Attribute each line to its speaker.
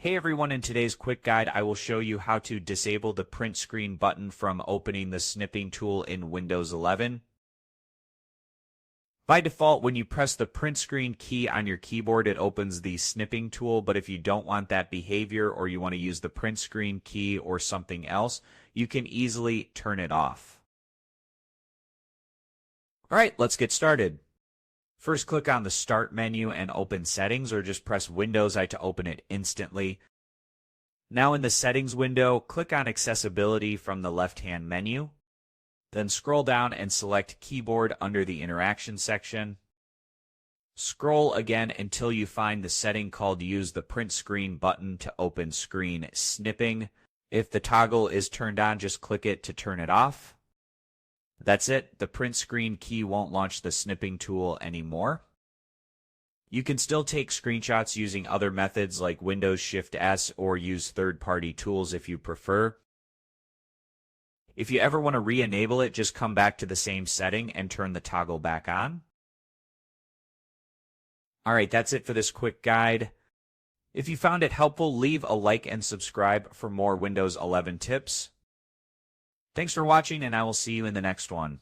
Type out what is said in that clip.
Speaker 1: Hey everyone, in today's quick guide, I will show you how to disable the print screen button from opening the snipping tool in Windows 11. By default, when you press the print screen key on your keyboard, it opens the snipping tool, but if you don't want that behavior or you want to use the print screen key or something else, you can easily turn it off. Alright, let's get started. First, click on the Start menu and open Settings, or just press Windows I to open it instantly. Now in the Settings window, click on Accessibility from the left-hand menu. Then scroll down and select Keyboard under the Interaction section. Scroll again until you find the setting called Use the Print Screen button to open screen snipping. If the toggle is turned on, just click it to turn it off. That's it. The print screen key won't launch the snipping tool anymore. You can still take screenshots using other methods like Windows Shift S or use third-party tools if you prefer. If you ever want to re-enable it, just come back to the same setting and turn the toggle back on. Alright, that's it for this quick guide. If you found it helpful, leave a like and subscribe for more Windows 11 tips. Thanks for watching, and I will see you in the next one.